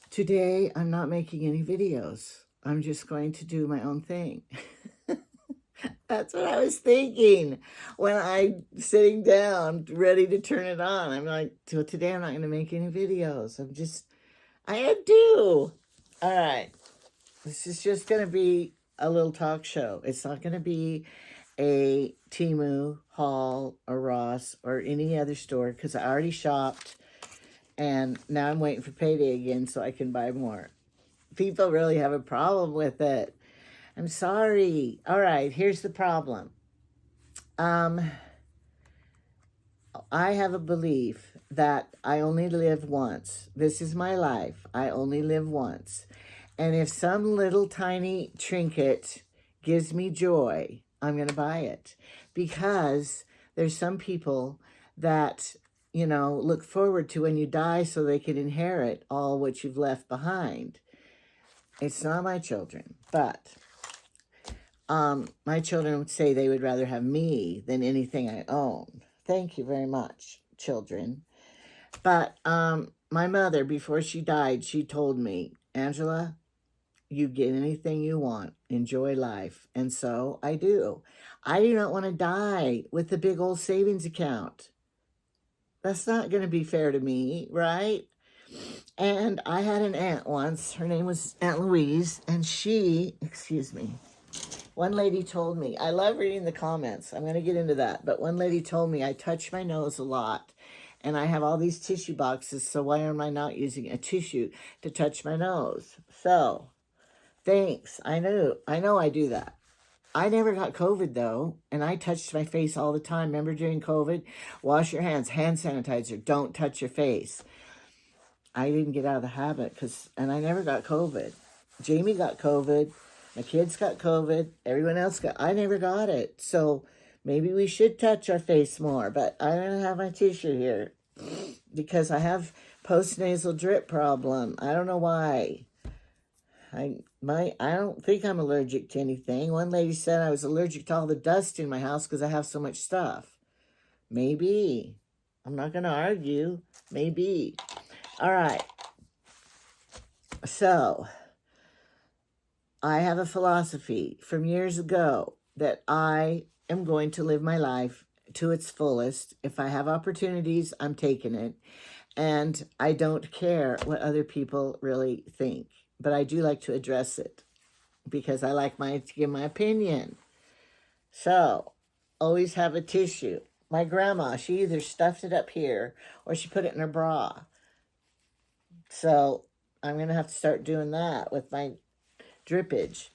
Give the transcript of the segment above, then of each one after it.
Today, I'm not making any videos. I'm just going to do my own thing. That's what I was thinking when I'm sitting down ready to turn it on. I'm like, so today I'm not going to make any videos. I had to. All right. This is just going to be a little talk show. It's not going to be a Temu, Hall, or Ross, or any other store because I already shopped and now I'm waiting for payday again so I can buy more. People really have a problem with it. I'm sorry. All right, here's the problem. Um, I have a belief that I only live once. This is my life. I only live once. And if some little tiny trinket gives me joy, I'm going to buy it. Because there's some people that, look forward to when you die so they can inherit all what you've left behind. It's not my children, but my children would say they would rather have me than anything I own. Thank you very much, children. But my mother, before she died, she told me, Angela, you get anything you want. Enjoy life. And so I do. I do not want to die with a big old savings account. That's not going to be fair to me, right? And I had an aunt once. Her name was Aunt Louise. And one lady told me, I love reading the comments. I'm going to get into that. But one lady told me I touch my nose a lot. And I have all these tissue boxes. So why am I not using a tissue to touch my nose? So thanks. I know I do that. I never got COVID though, and I touched my face all the time. Remember during COVID? Wash your hands, hand sanitizer, don't touch your face. I didn't get out of the habit and I never got COVID. Jamie got COVID, my kids got COVID, everyone else I never got it. So maybe we should touch our face more, but I'm gonna have my tissue here because I have postnasal drip problem. I don't know why. I don't think I'm allergic to anything. One lady said I was allergic to all the dust in my house because I have so much stuff. Maybe. I'm not going to argue. Maybe. All right. So, I have a philosophy from years ago that I am going to live my life to its fullest. If I have opportunities, I'm taking it. And I don't care what other people really think. But I do like to address it because I like to give my opinion. So, always have a tissue. My grandma, she either stuffed it up here or she put it in her bra. So, I'm going to have to start doing that with my drippage.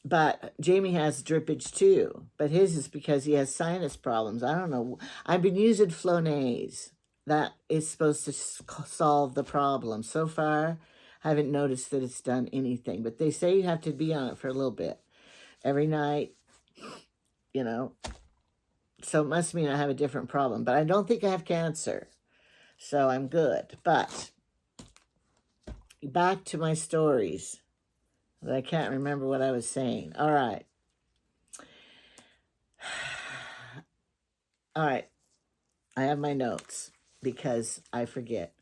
But Jamie has drippage too. But his is because he has sinus problems. I don't know. I've been using Flonase. That is supposed to solve the problem. So far, I haven't noticed that it's done anything. But they say you have to be on it for a little bit. Every night, So it must mean I have a different problem. But I don't think I have cancer. So I'm good. But back to my stories. I can't remember what I was saying. All right. All right. I have my notes because I forget.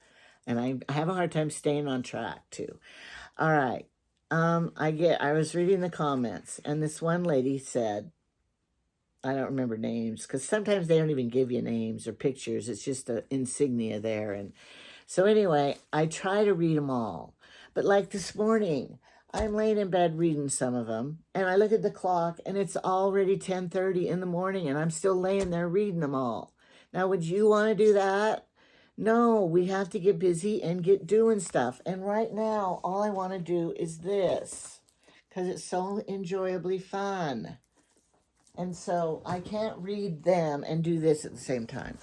And I have a hard time staying on track too. All right. I was reading the comments and this one lady said, I don't remember names because sometimes they don't even give you names or pictures. It's just an insignia there. And so anyway, I try to read them all. But like this morning, I'm laying in bed reading some of them and I look at the clock and it's already 10:30 in the morning and I'm still laying there reading them all. Now, would you want to do that? No, we have to get busy and get doing stuff. And right now, all I want to do is this because it's so enjoyably fun. And so I can't read them and do this at the same time.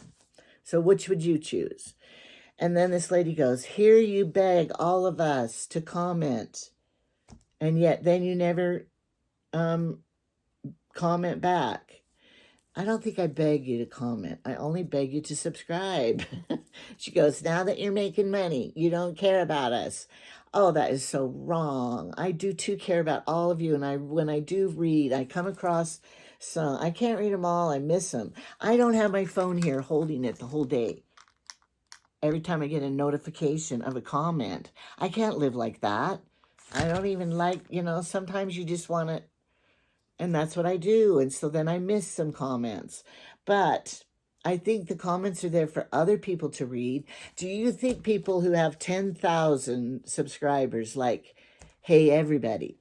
So which would you choose? And then this lady goes, here you beg all of us to comment. And yet then you never comment back. I don't think I beg you to comment. I only beg you to subscribe. She goes, now that you're making money, you don't care about us. Oh, that is so wrong. I do too care about all of you. And when I do read, I come across some. I can't read them all. I miss them. I don't have my phone here holding it the whole day. every time I get a notification of a comment. I can't live like that. I don't even like, sometimes you just want to, and that's what I do. And so then I miss some comments. But I think the comments are there for other people to read. Do you think people who have 10,000 subscribers, like, hey, everybody,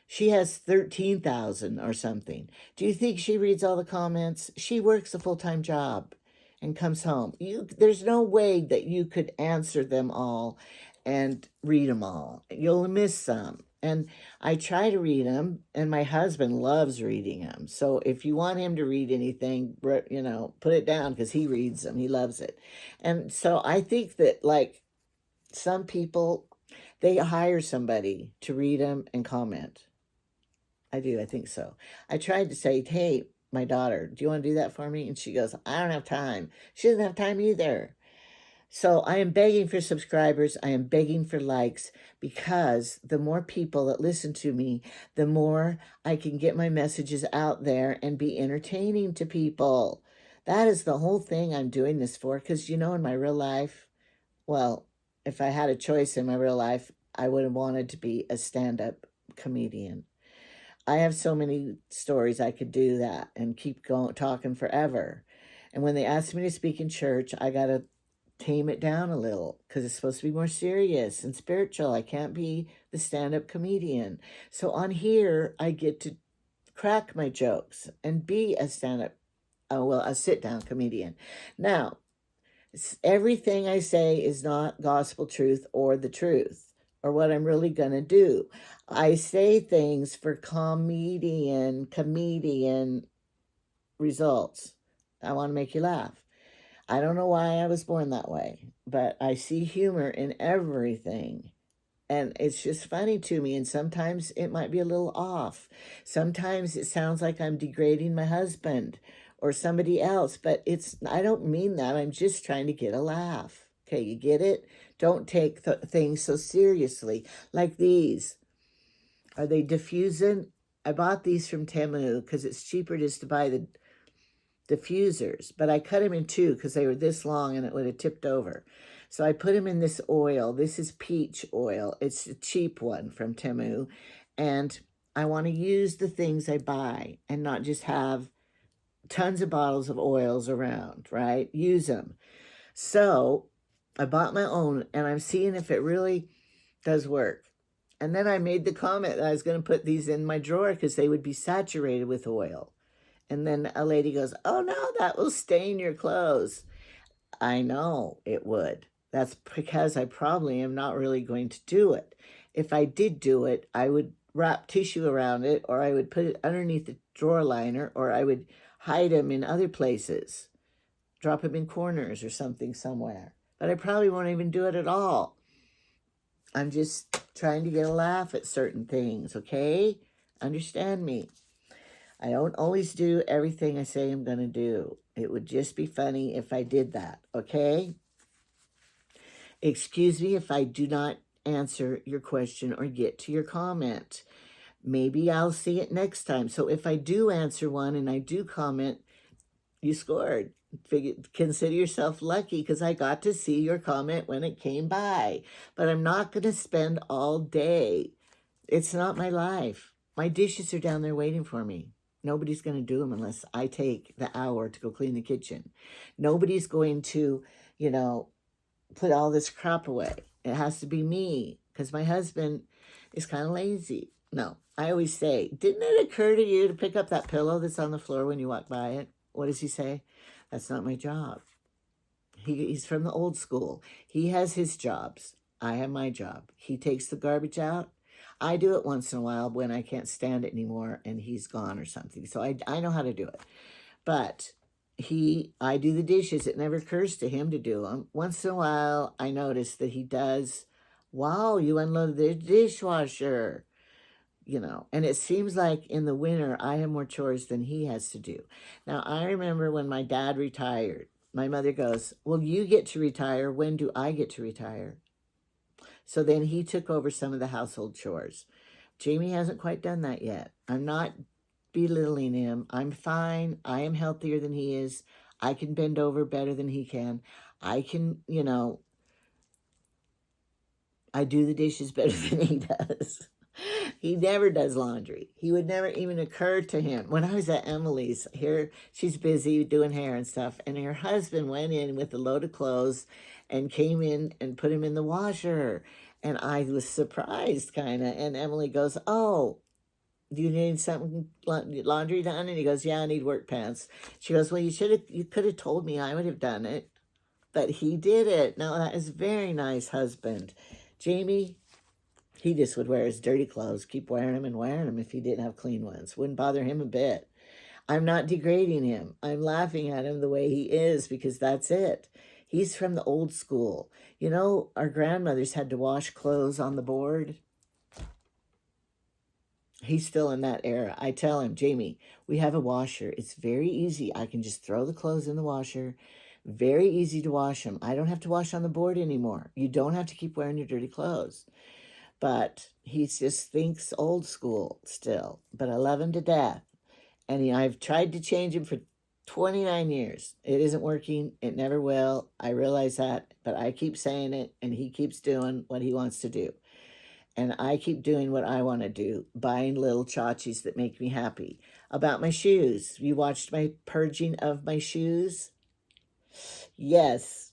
she has 13,000 or something. Do you think she reads all the comments? She works a full-time job and comes home. There's no way that you could answer them all and read them all. You'll miss some. And I try to read them, and my husband loves reading them. So if you want him to read anything, put it down, because he reads them. He loves it. And so I think that, like, some people, they hire somebody to read them and comment. I do. I think so. I tried to say, hey, my daughter, do you want to do that for me? And she goes, I don't have time. She doesn't have time either. So I am begging for subscribers. I am begging for likes, because the more people that listen to me, the more I can get my messages out there and be entertaining to people. That is the whole thing I'm doing this for. Because, in my real life, well, if I had a choice in my real life, I would have wanted to be a stand-up comedian. I have so many stories I could do that and keep going talking forever. And when they asked me to speak in church, I got to tame it down a little, because it's supposed to be more serious and spiritual. I can't be the stand-up comedian. So on here, I get to crack my jokes and be a stand-up, a sit-down comedian. Now, everything I say is not gospel truth or the truth or what I'm really going to do. I say things for comedian results. I want to make you laugh. I don't know why I was born that way, but I see humor in everything. And it's just funny to me. And sometimes it might be a little off. Sometimes it sounds like I'm degrading my husband or somebody else, but I don't mean that. I'm just trying to get a laugh. Okay, you get it? Don't take things so seriously. Like these. Are they diffusing? I bought these from Temu because it's cheaper just to buy the diffusers, but I cut them in two because they were this long and it would have tipped over. So I put them in this oil. This is peach oil. It's a cheap one from Temu. And I want to use the things I buy and not just have tons of bottles of oils around, right? Use them. So I bought my own, and I'm seeing if it really does work. And then I made the comment that I was going to put these in my drawer because they would be saturated with oil. And then a lady goes, oh no, that will stain your clothes. I know it would. That's because I probably am not really going to do it. If I did do it, I would wrap tissue around it, or I would put it underneath the drawer liner, or I would hide them in other places, drop them in corners or something somewhere. But I probably won't even do it at all. I'm just trying to get a laugh at certain things, okay? Understand me. I don't always do everything I say I'm going to do. It would just be funny if I did that, okay? Excuse me if I do not answer your question or get to your comment. Maybe I'll see it next time. So if I do answer one and I do comment, you scored. Consider yourself lucky because I got to see your comment when it came by. But I'm not going to spend all day. It's not my life. My dishes are down there waiting for me. Nobody's going to do them unless I take the hour to go clean the kitchen. Nobody's going to, put all this crap away. It has to be me because my husband is kind of lazy. No, I always say, didn't it occur to you to pick up that pillow that's on the floor when you walk by it? What does he say? That's not my job. He's from the old school. He has his jobs. I have my job. He takes the garbage out. I do it once in a while when I can't stand it anymore and he's gone or something. So I know how to do it. But I do the dishes. It never occurs to him to do them. Once in a while, I notice that he does. Wow, you unloaded the dishwasher. And it seems like in the winter, I have more chores than he has to do. Now, I remember when my dad retired, my mother goes, well, you get to retire. When do I get to retire? So then he took over some of the household chores. Jamie hasn't quite done that yet. I'm not belittling him. I'm fine. I am healthier than he is. I can bend over better than he can. I can, I do the dishes better than he does. He never does laundry. He would never even occur to him. When I was at Emily's, here she's busy doing hair and stuff, and her husband went in with a load of clothes and came in and put him in the washer. And I was surprised, kind of. And Emily goes, "Oh, do you need something laundry done?" And he goes, "Yeah, I need work pants." She goes, "Well, you could have told me. I would have done it." But he did it. Now that is a very nice husband. Jamie, he just would wear his dirty clothes, keep wearing them and wearing them if he didn't have clean ones. Wouldn't bother him a bit. I'm not degrading him. I'm laughing at him the way he is because that's it. He's from the old school. You know, our grandmothers had to wash clothes on the board. He's still in that era. I tell him, "Jamie, we have a washer. It's very easy. I can just throw the clothes in the washer. Very easy to wash them. I don't have to wash on the board anymore. You don't have to keep wearing your dirty clothes." But he just thinks old school still. But I love him to death. And I've tried to change him for 29 years. It isn't working. It never will. I realize that. But I keep saying it, and he keeps doing what he wants to do. And I keep doing what I want to do, buying little tchotchkes that make me happy. About my shoes. You watched my purging of my shoes? Yes.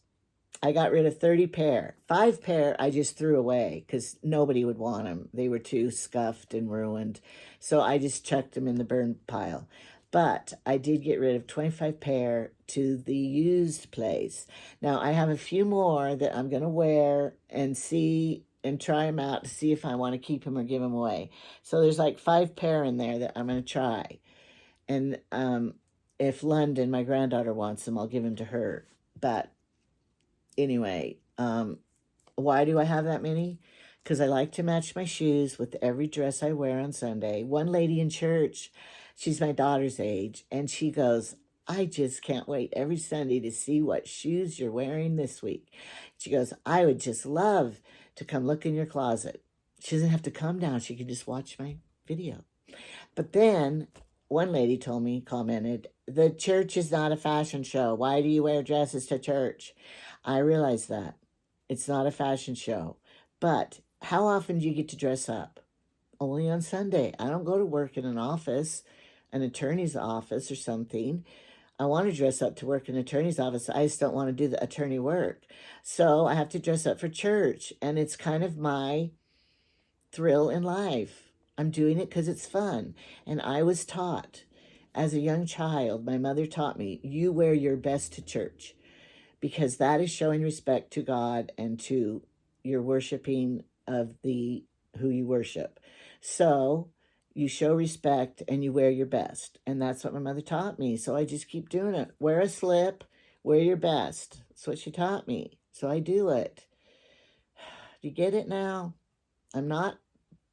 I got rid of 30 pair. 5 pair I just threw away because nobody would want them. They were too scuffed and ruined. So I just chucked them in the burn pile. But I did get rid of 25 pair to the used place. Now I have a few more that I'm going to wear and see and try them out to see if I want to keep them or give them away. So there's like 5 pair in there that I'm going to try. And if London, my granddaughter, wants them, I'll give them to her. But anyway, why do I have that many? Because I like to match my shoes with every dress I wear on Sunday. One lady in church, she's my daughter's age, and she goes, "I just can't wait every Sunday to see what shoes you're wearing this week." She goes, "I would just love to come look in your closet." She doesn't have to come down. She can just watch my video. But then one lady commented, "The church is not a fashion show. Why do you wear dresses to church?" I realize that. It's not a fashion show. But how often do you get to dress up? Only on Sunday. I don't go to work in an office, an attorney's office or something. I want to dress up to work in an attorney's office. I just don't want to do the attorney work. So I have to dress up for church. And it's kind of my thrill in life. I'm doing it because it's fun. And I was taught as a young child, my mother taught me, you wear your best to church because that is showing respect to God and to your worshiping of the who you worship. So you show respect and you wear your best. And that's what my mother taught me. So I just keep doing it. Wear a slip, wear your best. That's what she taught me. So I do it. Do you get it now? I'm not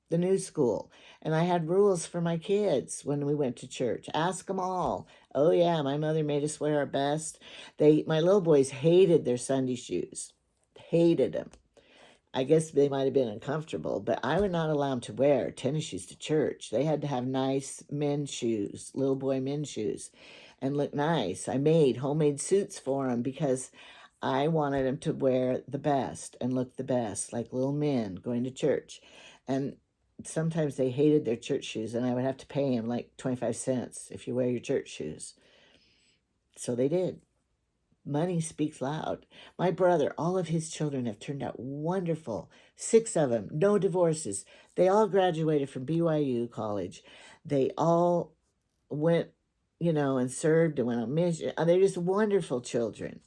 the new school. And I had rules for my kids when we went to church. Ask them all. Oh yeah, my mother made us wear our best. My little boys hated their Sunday shoes. Hated them. I guess they might have been uncomfortable, but I would not allow them to wear tennis shoes to church. They had to have nice men's shoes, little boy men's shoes, and look nice. I made homemade suits for them because I wanted them to wear the best and look the best, like little men going to church. And sometimes they hated their church shoes, and I would have to pay them like 25 cents if you wear your church shoes. So they did. Money speaks loud. My brother, all of his children have turned out wonderful. 6 of them, no divorces. They all graduated from BYU college. They all went, and served and went on mission. They're just wonderful children.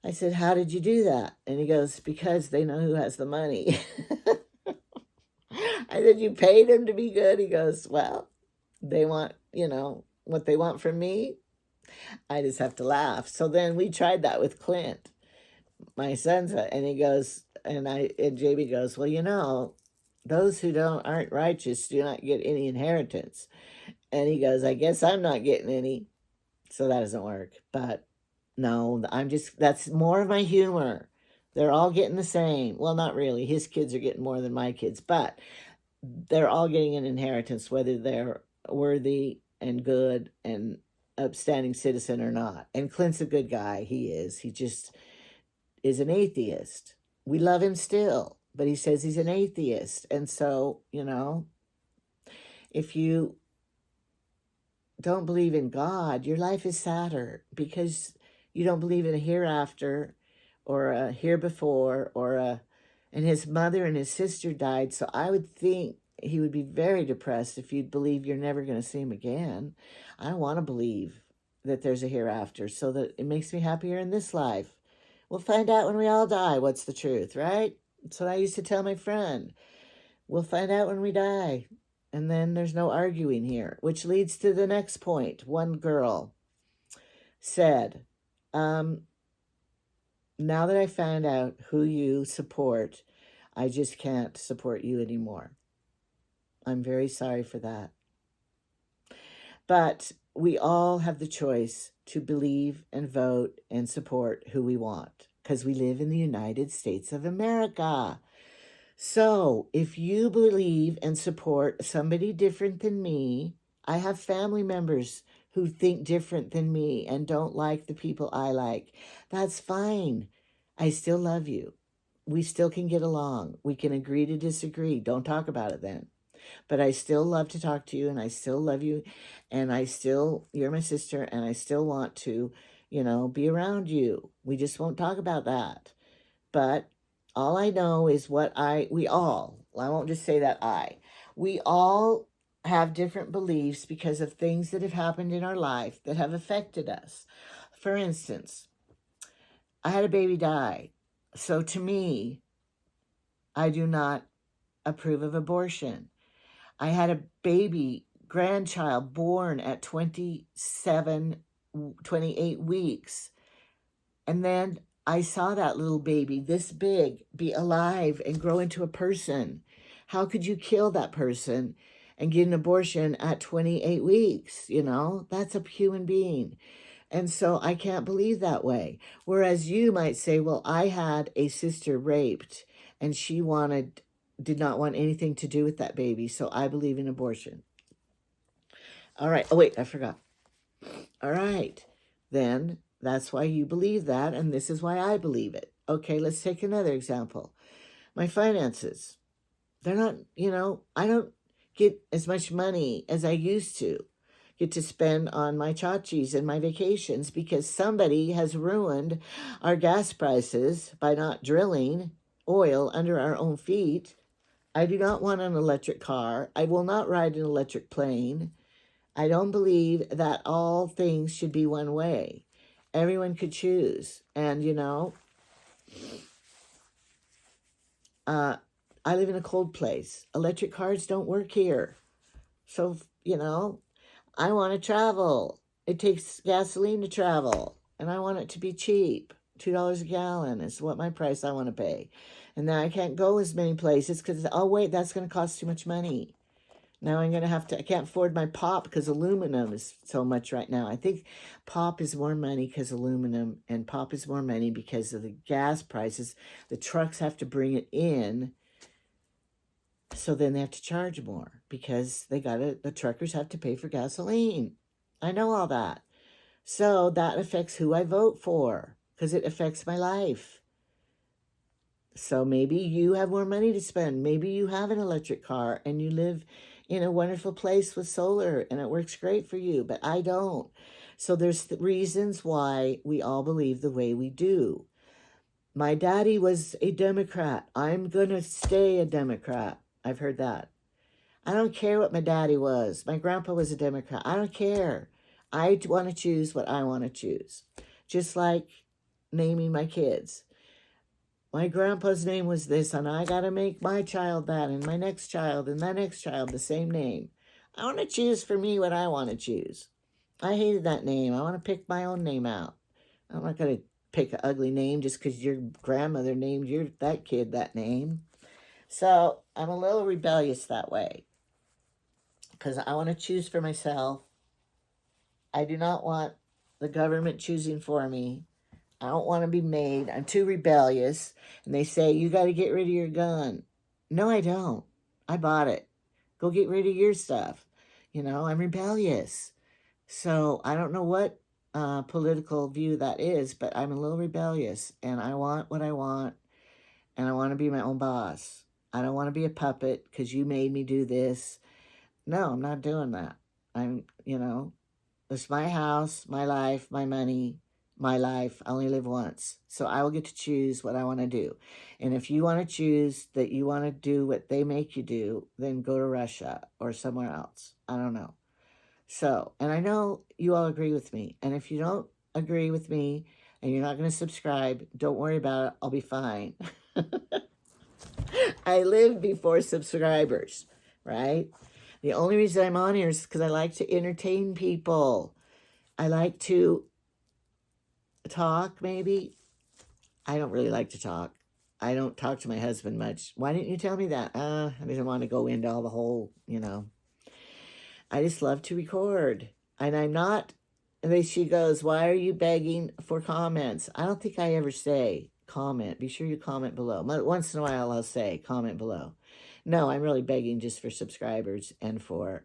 I said, "How did you do that?" And he goes, "Because they know who has the money." I said, "You paid them to be good?" He goes, "Well, they want, what they want from me." I just have to laugh. So then we tried that with Clint, my son's, and he goes, and JB goes, "Well, those who aren't righteous do not get any inheritance." And he goes, "I guess I'm not getting any." So that doesn't work. But no, that's more of my humor. They're all getting the same. Well, not really. His kids are getting more than my kids, but they're all getting an inheritance, whether they're worthy and good and upstanding citizen or not. And Clint's a good guy. He is. He just is an atheist. We love him still. but he says he's an atheist. And so, if you don't believe in God, your life is sadder because you don't believe in a hereafter or a here before and his mother and his sister died. So I would think he would be very depressed if you'd believe you're never going to see him again. I want to believe that there's a hereafter so that it makes me happier in this life. We'll find out when we all die what's the truth, right? That's what I used to tell my friend. We'll find out when we die. And then there's no arguing here, which leads to the next point. One girl said, now that I found out who you support, I just can't support you anymore. I'm very sorry for that. But we all have the choice to believe and vote and support who we want because we live in the United States of America. So if you believe and support somebody different than me, I have family members who think different than me and don't like the people I like. That's fine. I still love you. We still can get along. We can agree to disagree. Don't talk about it then. But I still love to talk to you and I still love you and you're my sister and I still want to, be around you. We just won't talk about that. But all I know is I won't just say that we all have different beliefs because of things that have happened in our life that have affected us. For instance, I had a baby die. So to me, I do not approve of abortion. I had a baby grandchild born at 28 weeks. And then I saw that little baby this big be alive and grow into a person. How could you kill that person and get an abortion at 28 weeks? That's a human being. And so I can't believe that way. Whereas you might say, well, I had a sister raped and she did not want anything to do with that baby. So I believe in abortion. All right. Oh, wait, I forgot. All right. Then that's why you believe that. And this is why I believe it. Okay, let's take another example. My finances. They're not, I don't get as much money as I used to get to spend on my chachis and my vacations because somebody has ruined our gas prices by not drilling oil under our own feet. I do not want an electric car. I will not ride an electric plane. I don't believe that all things should be one way. Everyone could choose. And, I live in a cold place. Electric cars don't work here. So, I want to travel. It takes gasoline to travel. And I want it to be cheap. $2 a gallon is what my price I want to pay. And now I can't go as many places because, oh, wait, that's going to cost too much money. Now I'm going to I can't afford my pop because aluminum is so much right now. I think pop is more money because aluminum, and pop is more money because of the gas prices. The trucks have to bring it in, so then they have to charge more because the truckers have to pay for gasoline. I know all that. So that affects who I vote for because it affects my life. So maybe you have more money to spend. Maybe you have an electric car and you live in a wonderful place with solar and it works great for you, but I don't. So there's reasons why we all believe the way we do. My daddy was a Democrat. I'm going to stay a Democrat. I've heard that. I don't care what my daddy was. My grandpa was a Democrat. I don't care. I want to choose what I want to choose. Just like naming my kids. My grandpa's name was this, and I got to make my child that, and my next child, and that next child the same name. I want to choose for me what I want to choose. I hated that name. I want to pick my own name out. I'm not going to pick an ugly name just because your grandmother named that kid that name. So I'm a little rebellious that way because I want to choose for myself. I do not want the government choosing for me. I don't want to be made. I'm too rebellious. And they say, you got to get rid of your gun. No, I don't. I bought it. Go get rid of your stuff. I'm rebellious. So I don't know what political view that is, but I'm a little rebellious. And I want what I want. and I want to be my own boss. I don't want to be a puppet because you made me do this. No, I'm not doing that. It's my house, my life, my money, my life. I only live once. So I will get to choose what I want to do. And if you want to choose that you want to do what they make you do, then go to Russia or somewhere else. I don't know. So, and I know you all agree with me. And if you don't agree with me and you're not going to subscribe, don't worry about it. I'll be fine. I live before subscribers, right? The only reason I'm on here is because I like to entertain people. I like to talk, maybe. I don't really like to talk. I don't talk to my husband much. Why didn't you tell me that? I didn't want to go into all the whole, I just love to record. And I'm not, and then she goes, why are you begging for comments? I don't think I ever say comment. Be sure you comment below. Once in a while I'll say comment below. No, I'm really begging just for subscribers and for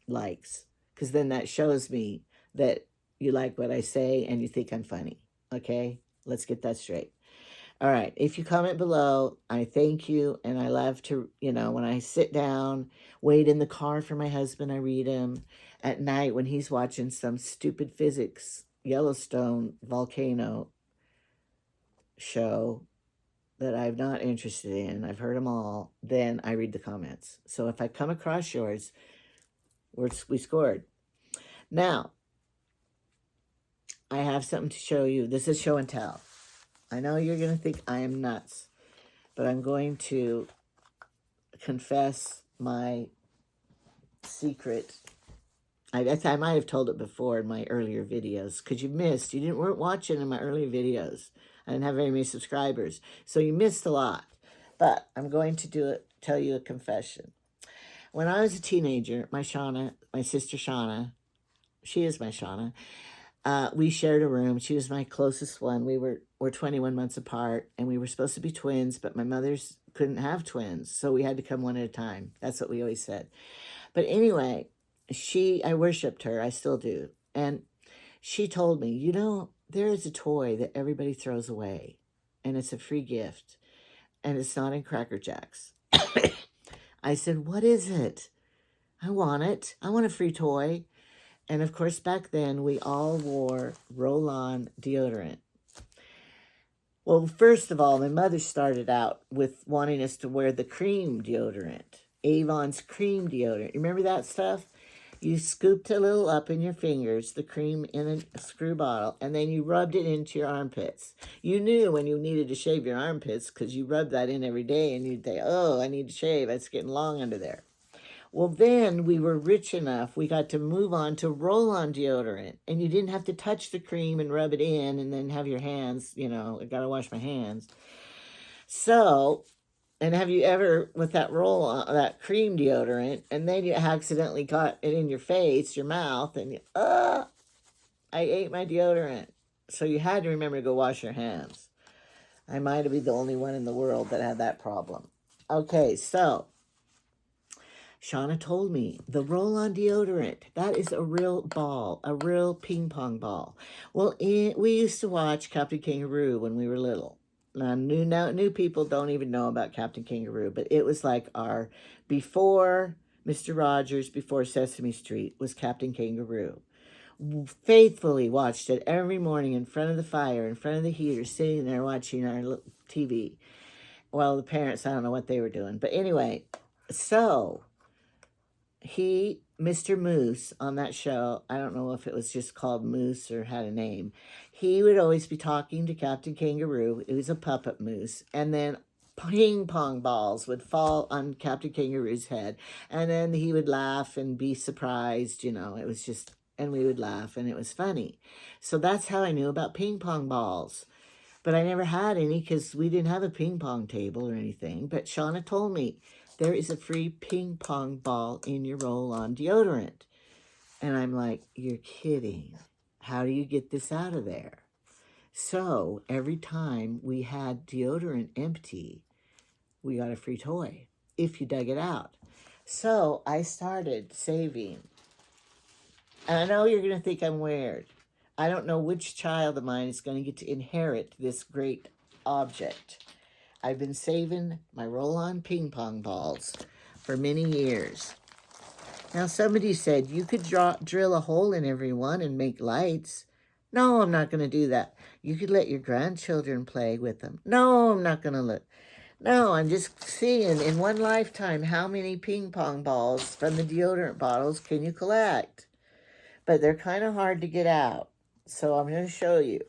likes. Because then that shows me that you like what I say and you think I'm funny. Okay? Let's get that straight. All right. If you comment below, I thank you. And I love to, when I sit down, wait in the car for my husband, I read him. At night when he's watching some stupid physics Yellowstone volcano show that I'm not interested in, I've heard them all, then I read the comments. So if I come across yours, we scored. Now, I have something to show you. This is show and tell. I know you're going to think I am nuts, but I'm going to confess my secret. I might have told it before in my earlier videos because you weren't watching in my earlier videos. I didn't have very many subscribers, so you missed a lot. But I'm going to tell you a confession. When I was a teenager, my sister Shauna, she is my Shauna, we shared a room. She was my closest one. We're 21 months apart, and we were supposed to be twins, but my mother's couldn't have twins, so we had to come one at a time. That's what we always said. But anyway, I worshipped her. I still do. And she told me, there is a toy that everybody throws away, and it's a free gift, and it's not in Cracker Jacks. I said, what is it? I want it. I want a free toy. And of course, back then, we all wore roll-on deodorant. Well, first of all, my mother started out with wanting us to wear the cream deodorant. Avon's cream deodorant. You remember that stuff? You scooped a little up in your fingers, the cream in a screw bottle, and then you rubbed it into your armpits. You knew when you needed to shave your armpits because you rubbed that in every day, and you'd say, oh, I need to shave. It's getting long under there. Well, then we were rich enough, we got to move on to roll-on deodorant. And you didn't have to touch the cream and rub it in and then have your hands, I got to wash my hands. So, and have you ever, with that that cream deodorant, and then you accidentally got it in your face, your mouth, and I ate my deodorant. So you had to remember to go wash your hands. I might have been the only one in the world that had that problem. Okay, so Shauna told me the roll-on deodorant, that is a real ball, a real ping pong ball. Well, we used to watch Captain Kangaroo when we were little. Now, new people don't even know about Captain Kangaroo, but it was like before Mr. Rogers, before Sesame Street, was Captain Kangaroo. Faithfully watched it every morning in front of the fire, in front of the heater, sitting there watching our TV. Well, the parents, I don't know what they were doing. But anyway, so Mr. Moose on that show, I don't know if it was just called Moose or had a name, he would always be talking to Captain Kangaroo. It was a puppet moose. And then ping pong balls would fall on Captain Kangaroo's head. And then he would laugh and be surprised, it was just, and we would laugh and it was funny. So that's how I knew about ping pong balls. But I never had any because we didn't have a ping pong table or anything. But Shauna told me, there is a free ping pong ball in your roll-on deodorant. And I'm like, you're kidding. How do you get this out of there? So every time we had deodorant empty, we got a free toy if you dug it out. So I started saving. And I know you're going to think I'm weird. I don't know which child of mine is going to get to inherit this great object. I've been saving my roll-on ping pong balls for many years. Now, somebody said you could drill a hole in every one and make lights. No, I'm not going to do that. You could let your grandchildren play with them. No, I'm not going to let. No, I'm just seeing in one lifetime how many ping pong balls from the deodorant bottles can you collect. But they're kind of hard to get out. So I'm going to show you.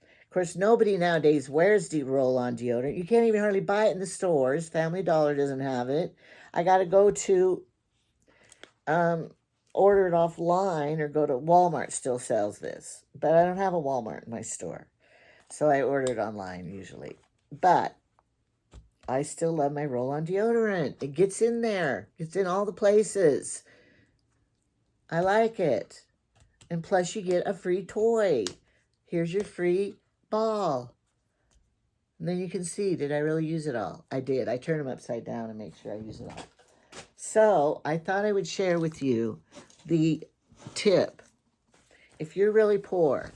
Of course, nobody nowadays wears roll-on deodorant. You can't even hardly buy it in the stores. Family Dollar doesn't have it. I got to go to order it offline or go to Walmart. Still sells this, but I don't have a Walmart in my store, so I order it online usually. But I still love my roll-on deodorant. It gets in there. It's in all the places. I like it. And plus you get a free toy. Here's your free ball. And then you can see, did I really use it all? I did. I turn them upside down and make sure I use it all. So I thought I would share with you the tip. If you're really poor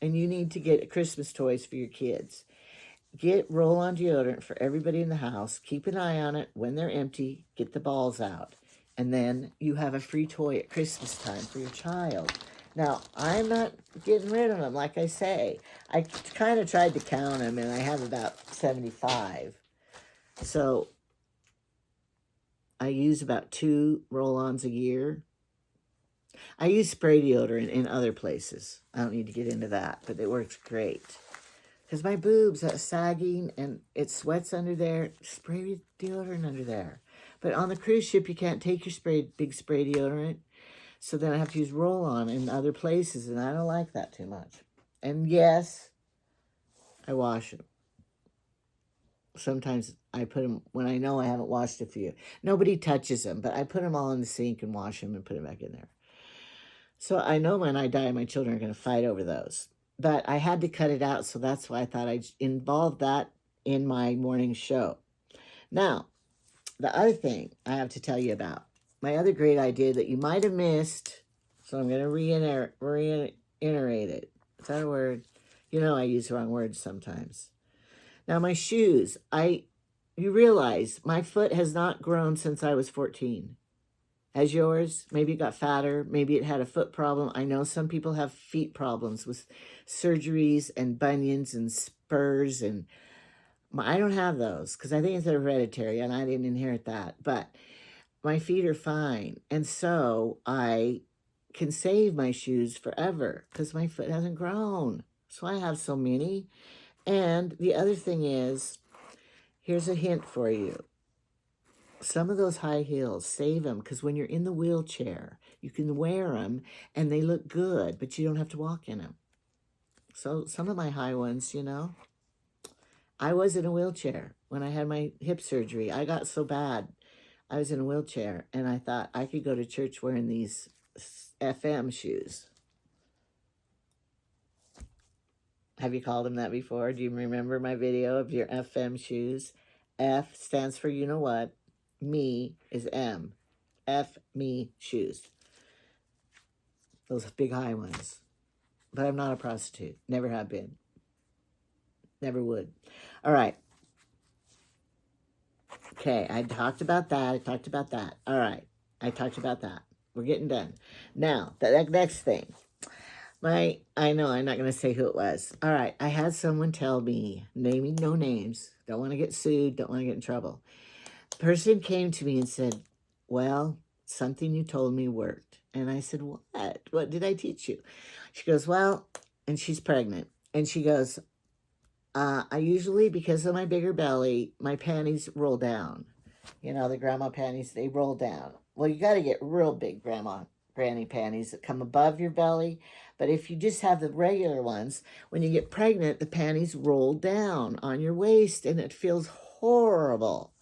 and you need to get Christmas toys for your kids, get roll-on deodorant for everybody in the house. Keep an eye on it. When they're empty, get the balls out. And then you have a free toy at Christmas time for your child. Now, I'm not getting rid of them, like I say. I kind of tried to count them, and I have about 75. So I use about 2 roll-ons a year. I use spray deodorant in other places. I don't need to get into that, but it works great. Because my boobs are sagging and it sweats under there. Spray deodorant under there. But on the cruise ship, you can't take your big spray deodorant. So then I have to use roll-on in other places, and I don't like that too much. And yes, I wash them. Sometimes I put them when I know I haven't washed a few. Nobody touches them, but I put them all in the sink and wash them and put them back in there. So I know when I die, my children are going to fight over those. But I had to cut it out, so that's why I thought I'd involve that in my morning show. Now, the other thing I have to tell you about, my other great idea that you might have missed, so I'm going to reiterate it. Is that a word? You know I use wrong words sometimes. Now, my shoes, you realize my foot has not grown since I was 14. Has yours? Maybe it got fatter. Maybe it had a foot problem. I know some people have feet problems with surgeries and bunions and spurs. And I don't have those because I think it's hereditary and I didn't inherit that. But my feet are fine. And so I can save my shoes forever because my foot hasn't grown. So I have so many. And the other thing is, here's a hint for you. Some of those high heels, save them, because when you're in the wheelchair, you can wear them, and they look good, but you don't have to walk in them. So some of my high ones, I was in a wheelchair when I had my hip surgery. I got so bad, I was in a wheelchair, and I thought I could go to church wearing these FM shoes. Have you called them that before? Do you remember my video of your FM shoes? F stands for you know what? Me is M. F me shoes. Those big high ones. But I'm not a prostitute. Never have been. Never would. All right. Okay, I talked about that. All right. I talked about that. We're getting done. Now, the next thing. I know I'm not going to say who it was. All right. I had someone tell me, naming no names, don't want to get sued, don't want to get in trouble. Person came to me and said, well, something you told me worked. And I said, what? What did I teach you? She goes, well, and she's pregnant. And she goes, I usually, because of my bigger belly, my panties roll down. The grandma panties, they roll down. Well, you got to get real big granny panties that come above your belly. But if you just have the regular ones, when you get pregnant, the panties roll down on your waist, and it feels horrible.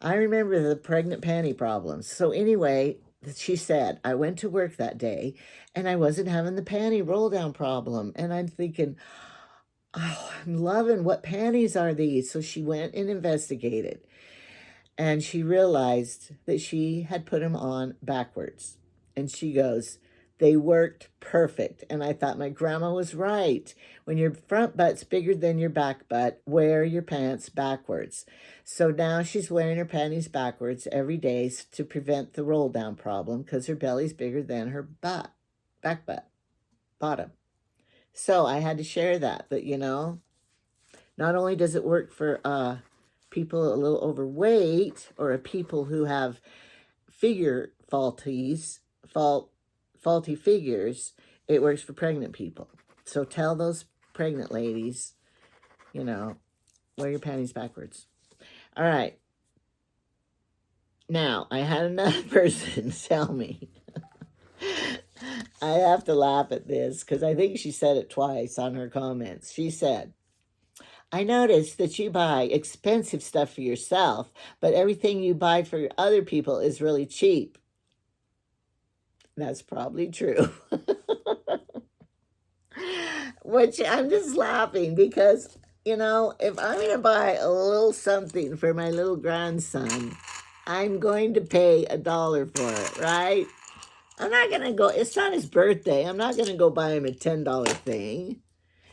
I remember the pregnant panty problems. So anyway, she said, I went to work that day and I wasn't having the panty roll down problem. And I'm thinking, oh, I'm loving, what panties are these? So she went and investigated. And she realized that she had put them on backwards. And she goes, They worked perfect. And I thought my grandma was right. When your front butt's bigger than your back butt, wear your pants backwards. So now she's wearing her panties backwards every day to prevent the roll down problem because her belly's bigger than her back butt, bottom. So I had to share that, not only does it work for people a little overweight or people who have figure faulty figures, it works for pregnant people. So tell those pregnant ladies, wear your panties backwards. All right. Now, I had another person tell me, I have to laugh at this because I think she said it twice on her comments. She said, I noticed that you buy expensive stuff for yourself, but everything you buy for other people is really cheap. That's probably true. Which I'm just laughing because, if I'm going to buy a little something for my little grandson, I'm going to pay $1 for it, right? I'm not going to go, it's not his birthday. I'm not going to go buy him a $10 thing.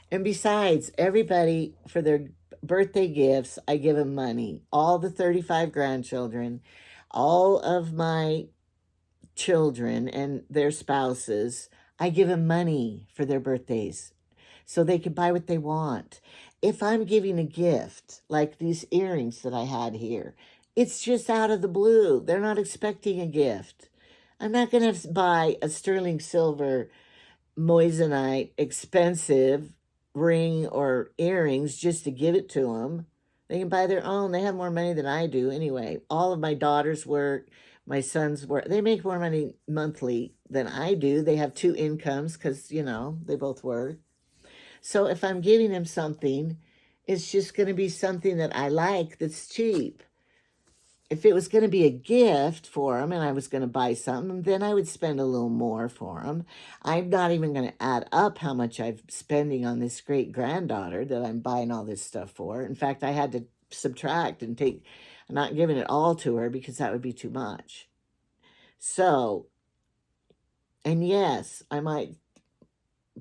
And besides, everybody, for their birthday gifts, I give them money. All the 35 grandchildren, all of my children and their spouses, I give them money for their birthdays so they can buy what they want. If I'm giving a gift, like these earrings that I had here, it's just out of the blue. They're not expecting a gift. I'm not going to buy a sterling silver moissanite expensive ring or earrings just to give it to them. They can buy their own. They have more money than I do anyway. All of my daughters work. My sons work. They make more money monthly than I do. They have 2 incomes because, they both work. So if I'm giving them something, it's just going to be something that I like that's cheap. If it was going to be a gift for them and I was going to buy something, then I would spend a little more for them. I'm not even going to add up how much I'm spending on this great granddaughter that I'm buying all this stuff for. In fact, I had to subtract and I'm not giving it all to her because that would be too much. So, and yes, I might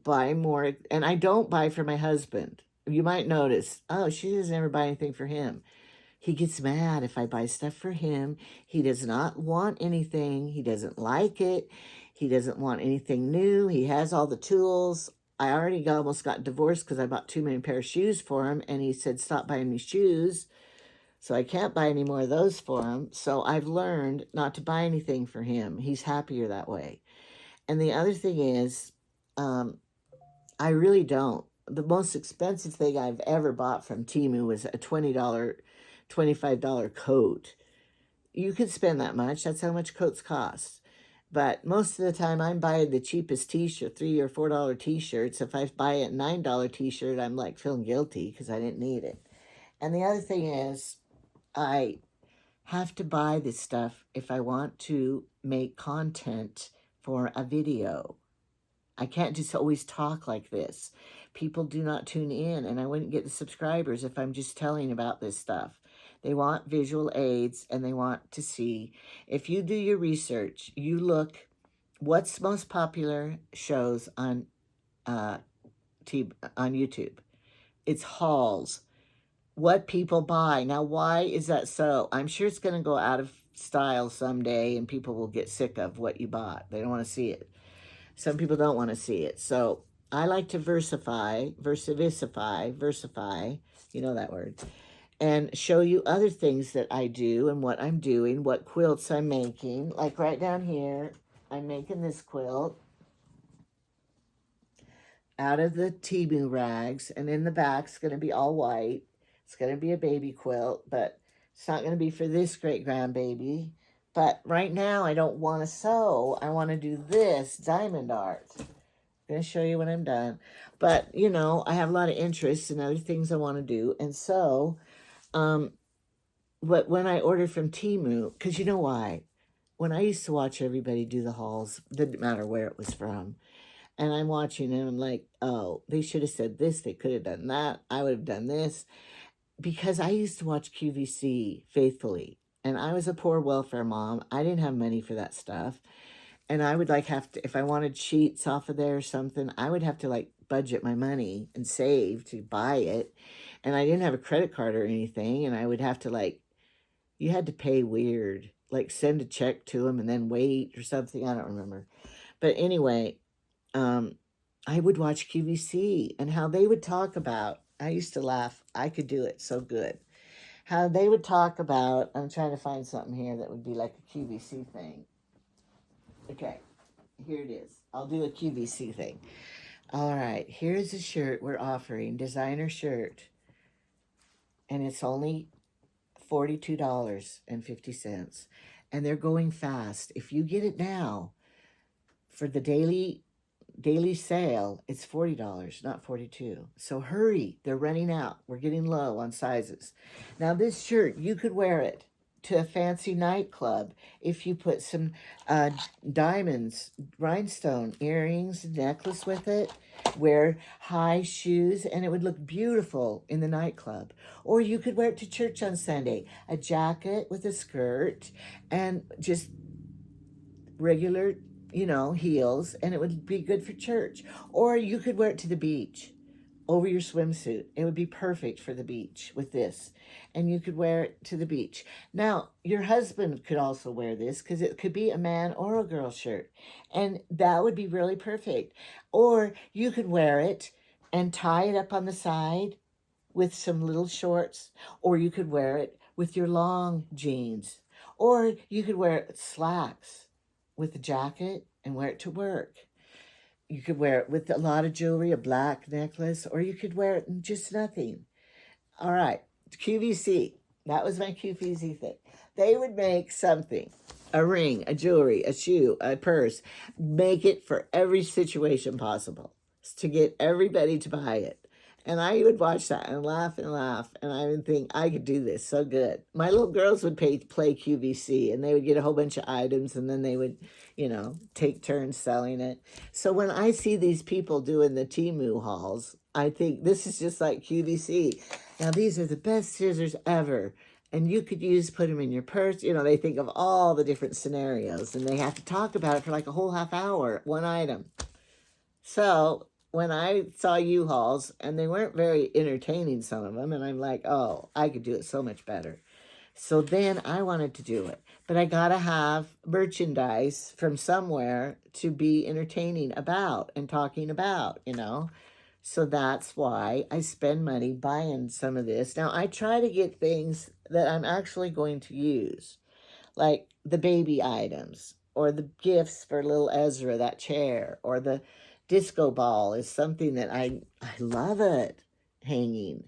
buy more, and I don't buy for my husband. You might notice, oh, she doesn't ever buy anything for him. He gets mad if I buy stuff for him. He does not want anything. He doesn't like it. He doesn't want anything new. He has all the tools. I already almost got divorced because I bought too many pair of shoes for him, and he said, stop buying me shoes. So I can't buy any more of those for him. So I've learned not to buy anything for him. He's happier that way. And the other thing is, I really don't. The most expensive thing I've ever bought from Temu was a $20, $25 coat. You could spend that much. That's how much coats cost. But most of the time, I'm buying the cheapest t-shirt, $3 or $4 t-shirts. If I buy a $9 t-shirt, I'm like feeling guilty because I didn't need it. And the other thing is, I have to buy this stuff if I want to make content for a video. I can't just always talk like this. People do not tune in, and I wouldn't get the subscribers if I'm just telling about this stuff. They want visual aids, and they want to see. If you do your research, you look what's most popular shows on YouTube. It's hauls. What people buy. Now, why is that so? I'm sure it's going to go out of style someday, and people will get sick of what you bought. They don't want to see it. Some people don't want to see it. So I like to versify, you know that word, and show you other things that I do and what I'm doing, what quilts I'm making. Like right down here, I'm making this quilt out of the Temu rags, and in the back it's going to be all white. It's going to be a baby quilt, but it's not going to be for this great grandbaby. But right now, I don't want to sew. I want to do this diamond art. I'm going to show you when I'm done. But, I have a lot of interests and other things I want to do. And so, when I ordered from Temu, because you know why? When I used to watch everybody do the hauls, didn't matter where it was from. And I'm watching and I'm like, oh, they should have said this. They could have done that. I would have done this. Because I used to watch QVC faithfully. And I was a poor welfare mom. I didn't have money for that stuff. And I would like have to, if I wanted sheets off of there or something, I would have to like budget my money and save to buy it. And I didn't have a credit card or anything. And I would have to like, you had to pay weird, like send a check to them and then wait or something. I don't remember. But anyway, I would watch QVC and how they would talk about, I used to laugh. I could do it so good. How they would talk about, I'm trying to find something here that would be like a QVC thing. Okay, here it is. I'll do a QVC thing. All right, here's a shirt we're offering, designer shirt. And it's only $42.50. And they're going fast. If you get it now for the daily sale, it's $40, not $42. So hurry, they're running out. We're getting low on sizes. Now this shirt, you could wear it to a fancy nightclub if you put some diamonds, rhinestone earrings, necklace with it, wear high shoes, and it would look beautiful in the nightclub. Or you could wear it to church on Sunday, a jacket with a skirt and just regular, heels, and it would be good for church. Or you could wear it to the beach over your swimsuit. It would be perfect for the beach with this. And you could wear it to the beach. Now, your husband could also wear this because it could be a man or a girl shirt. And that would be really perfect. Or you could wear it and tie it up on the side with some little shorts. Or you could wear it with your long jeans. Or you could wear it with slacks with a jacket and wear it to work. You could wear it with a lot of jewelry, a black necklace, or you could wear it in just nothing. All right, QVC. That was my QVC thing. They would make something, a ring, a jewelry, a shoe, a purse, make it for every situation possible to get everybody to buy it. And I would watch that and laugh, and I would think, I could do this so good. My little girls would play QVC, and they would get a whole bunch of items, and then they would, take turns selling it. So when I see these people doing the Temu hauls, I think this is just like QVC. Now, these are the best scissors ever. And you could put them in your purse. They think of all the different scenarios, and they have to talk about it for like a whole half hour, one item. So when I saw U-Hauls, and they weren't very entertaining, some of them, and I'm like, oh, I could do it so much better. So then I wanted to do it. But I got to have merchandise from somewhere to be entertaining about and talking about, So that's why I spend money buying some of this. Now, I try to get things that I'm actually going to use, like the baby items or the gifts for little Ezra, that chair, or the disco ball is something that I love it hanging.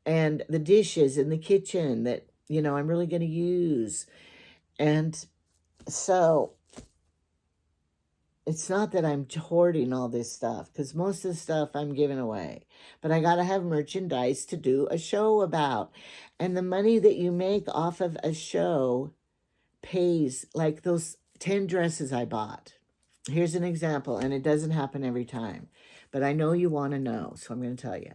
And the dishes in the kitchen that, I'm really going to use. And so it's not that I'm hoarding all this stuff, because most of the stuff I'm giving away. But I got to have merchandise to do a show about. And the money that you make off of a show pays, like those 10 dresses I bought. Here's an example, and it doesn't happen every time. But I know you want to know, so I'm going to tell you.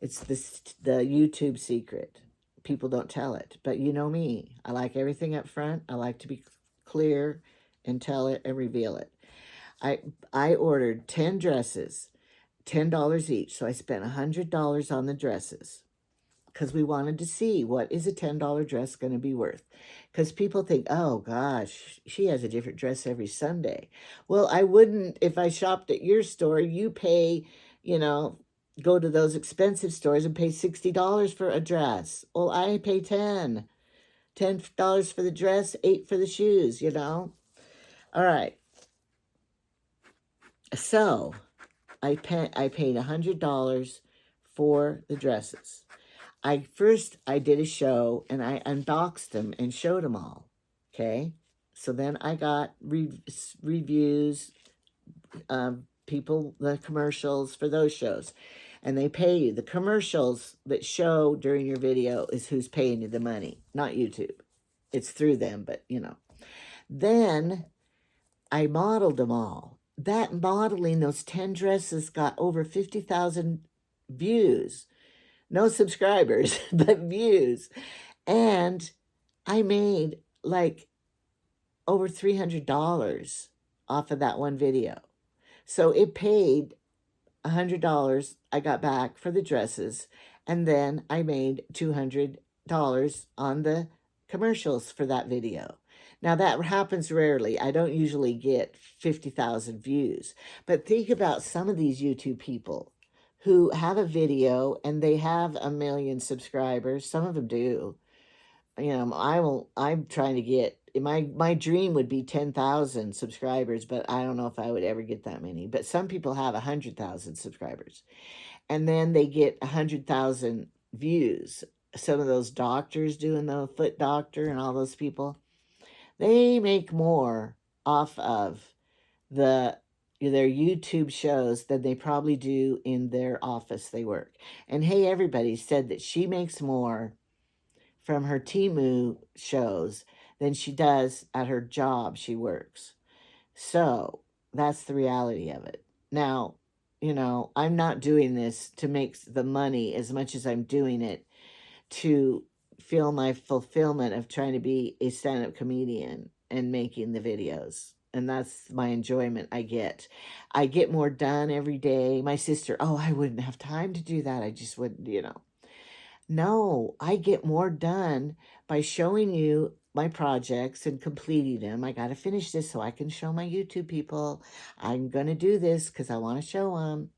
It's the YouTube secret. People don't tell it, but you know me. I like everything up front. I like to be clear and tell it and reveal it. I ordered 10 dresses, $10 each. So I spent $100 on the dresses because we wanted to see what is a $10 dress going to be worth. Because people think, oh gosh, she has a different dress every Sunday. Well, I wouldn't if I shopped at your store. You pay, go to those expensive stores and pay $60 for a dress. Well, I pay $10 for the dress, $8 for the shoes, All right. So I paid $100 for the dresses. I did a show and I unboxed them and showed them all. Okay. So then I got reviews, people, the commercials for those shows, and they pay you. The commercials that show during your video is who's paying you the money, not YouTube. It's through them, but Then I modeled them all. That modeling, those 10 dresses got over 50,000 views. No subscribers, but views. And I made like over $300 off of that one video. So it paid $100 I got back for the dresses, and then I made $200 on the commercials for that video. Now that happens rarely. I don't usually get 50,000 views. But think about some of these YouTube people who have a video and they have 1 million subscribers. Some of them do. I'm trying to get my dream would be 10,000 subscribers, but I don't know if I would ever get that many. But some people have 100,000 subscribers, and then they get 100,000 views. Some of those doctors doing the foot doctor and all those people, they make more off of their YouTube shows than they probably do in their office they work. And hey, everybody said that she makes more from her Temu shows than she does at her job she works. So that's the reality of it. Now, I'm not doing this to make the money as much as I'm doing it to feel my fulfillment of trying to be a stand-up comedian and making the videos. And that's my enjoyment I get. I get more done every day. My sister, oh, I wouldn't have time to do that. I just wouldn't. No, I get more done by showing you my projects and completing them. I got to finish this so I can show my YouTube people. I'm going to do this because I want to show them.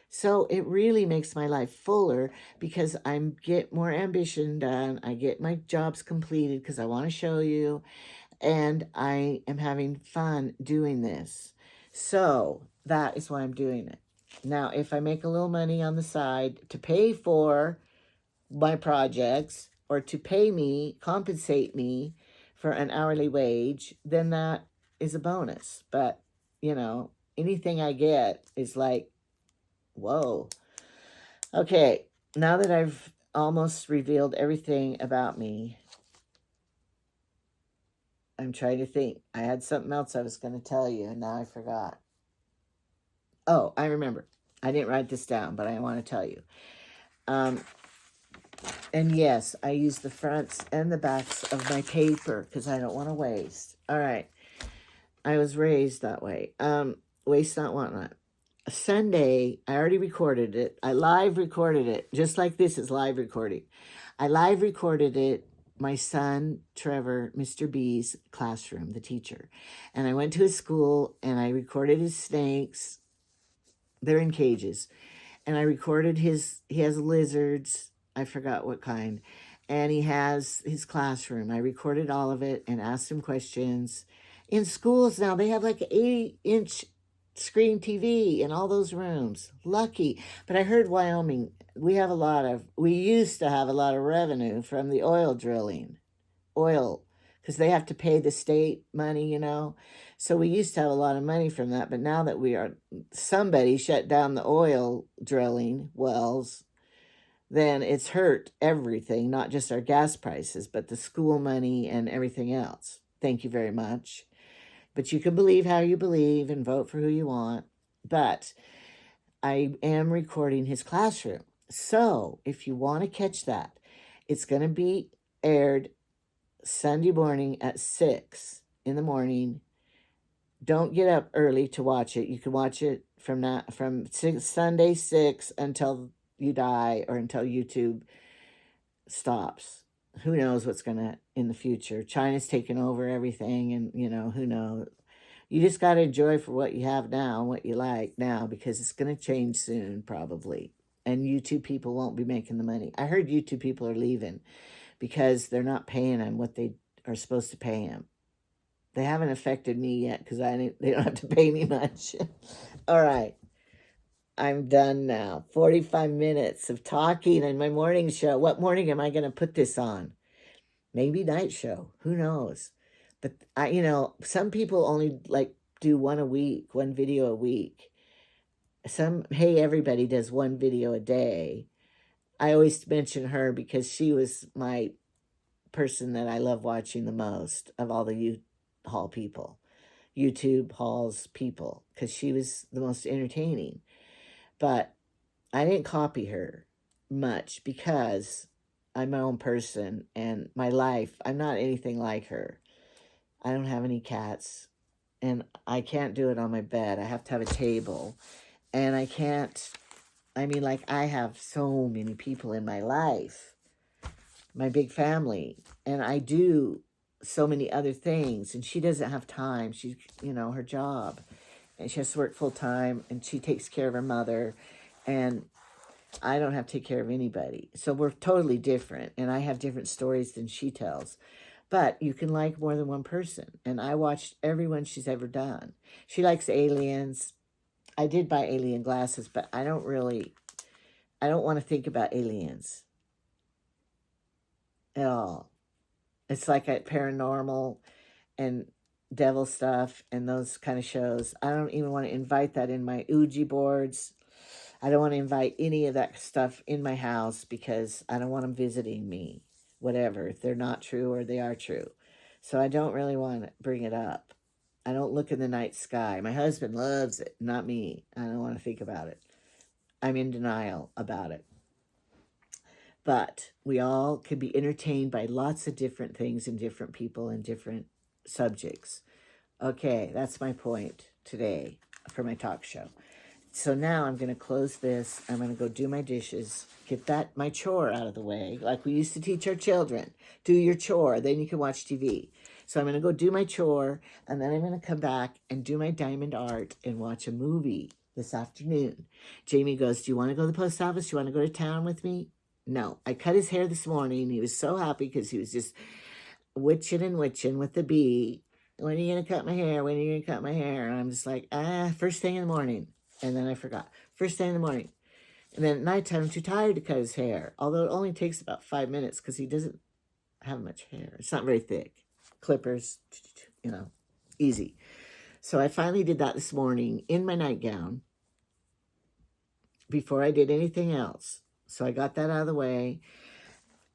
So it really makes my life fuller because I get more ambition done. I get my jobs completed because I want to show you. And I am having fun doing this. So that is why I'm doing it. Now, if I make a little money on the side to pay for my projects or to compensate me for an hourly wage, then that is a bonus. But, anything I get is like, whoa. Okay, now that I've almost revealed everything about me, I'm trying to think. I had something else I was going to tell you, and now I forgot. Oh, I remember. I didn't write this down, but I want to tell you. And yes, I use the fronts and the backs of my paper because I don't want to waste. All right. I was raised that way. Waste not, want not. Sunday, I already recorded it. I live recorded it, just like this is live recording. I live recorded it, my son, Trevor, Mr. B's classroom, the teacher. And I went to his school and I recorded his snakes. They're in cages. And I recorded he has lizards. I forgot what kind. And he has his classroom. I recorded all of it and asked him questions. In schools now, they have like an 8-inch screen TV in all those rooms. Lucky. But I heard Wyoming, we used to have a lot of revenue from the oil drilling. Because they have to pay the state money, So we used to have a lot of money from that. But now that somebody shut down the oil drilling wells, then it's hurt everything, not just our gas prices, but the school money and everything else. Thank you very much. But you can believe how you believe and vote for who you want. But I am recording his classroom. So if you want to catch that, it's going to be aired Sunday morning at 6 in the morning. Don't get up early to watch it. You can watch it from Sunday 6 until you die or until YouTube stops. Who knows what's going to in the future. China's taking over everything and, who knows. You just got to enjoy for what you have now and what you like now because it's going to change soon probably. And YouTube people won't be making the money. I heard YouTube people are leaving because they're not paying them what they are supposed to pay them. They haven't affected me yet because they don't have to pay me much. All right. I'm done now. 45 minutes of talking in my morning show. What morning am I going to put this on? Maybe night show. Who knows? But some people only do one video a week. Hey, everybody does one video a day. I always mention her because she was my person that I love watching the most of all the YouTube Halls people, because she was the most entertaining. But I didn't copy her much because I'm my own person and my life, I'm not anything like her. I don't have any cats and I can't do it on my bed. I have to have a table, and I can't. I mean, like, I have so many people in my life, my big family, and I do so many other things, and she doesn't have time. She's, her job, and she has to work full time, and she takes care of her mother, and I don't have to take care of anybody. So we're totally different, and I have different stories than she tells. But you can like more than one person, and I watched everyone she's ever done. She likes aliens. I did buy alien glasses, but I don't want to think about aliens at all. It's like a paranormal and devil stuff and those kind of shows. I don't even want to invite that in my Ouija boards. I don't want to invite any of that stuff in my house because I don't want them visiting me, whatever, if they're not true or they are true. So I don't really want to bring it up. I don't look in the night sky. My husband loves it, not me. I don't want to think about it. I'm in denial about it. But we all can be entertained by lots of different things and different people and different subjects. Okay, that's my point today for my talk show. So now I'm going to close this. I'm going to go do my dishes, get my chore out of the way, like we used to teach our children. Do your chore, then you can watch TV. So I'm going to go do my chore, and then I'm going to come back and do my diamond art and watch a movie this afternoon. Jamie goes, do you want to go to the post office? Do you want to go to town with me? No. I cut his hair this morning. He was so happy because he was just witching and witching with the bee. When are you going to cut my hair? When are you going to cut my hair? And I'm just like, first thing in the morning. And then I forgot. First thing in the morning. And then at nighttime, I'm too tired to cut his hair. Although it only takes about 5 minutes because he doesn't have much hair. It's not very thick. Clippers, easy. So I finally did that this morning in my nightgown before I did anything else. So I got that out of the way.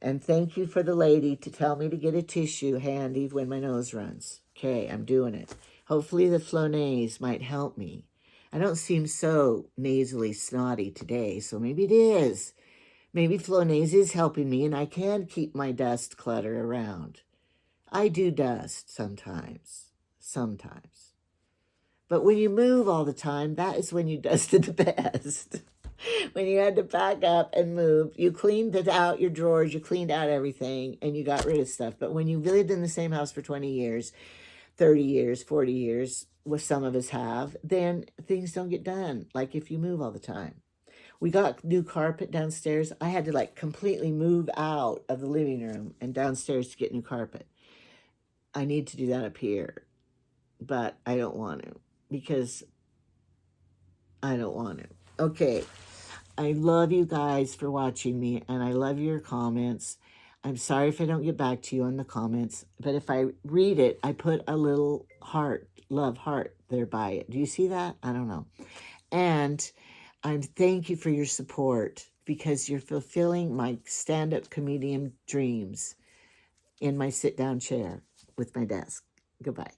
And thank you for the lady to tell me to get a tissue handy when my nose runs. Okay, I'm doing it. Hopefully the Flonase might help me. I don't seem so nasally snotty today, so maybe it is. Maybe Flonase is helping me and I can keep my dust clutter around. I do dust sometimes. But when you move all the time, that is when you dusted the best. When you had to pack up and move, you cleaned out your drawers, you cleaned out everything, and you got rid of stuff. But when you lived in the same house for 20 years, 30 years, 40 years, what some of us have, then things don't get done, like if you move all the time. We got new carpet downstairs. I had to completely move out of the living room and downstairs to get new carpet. I need to do that up here, but I don't want to because I don't want to. Okay, I love you guys for watching me, and I love your comments. I'm sorry if I don't get back to you on the comments, but if I read it, I put a little heart, love heart there by it. Do you see that? I don't know. And thank you for your support because you're fulfilling my stand-up comedian dreams in my sit-down chair with my desk. Goodbye.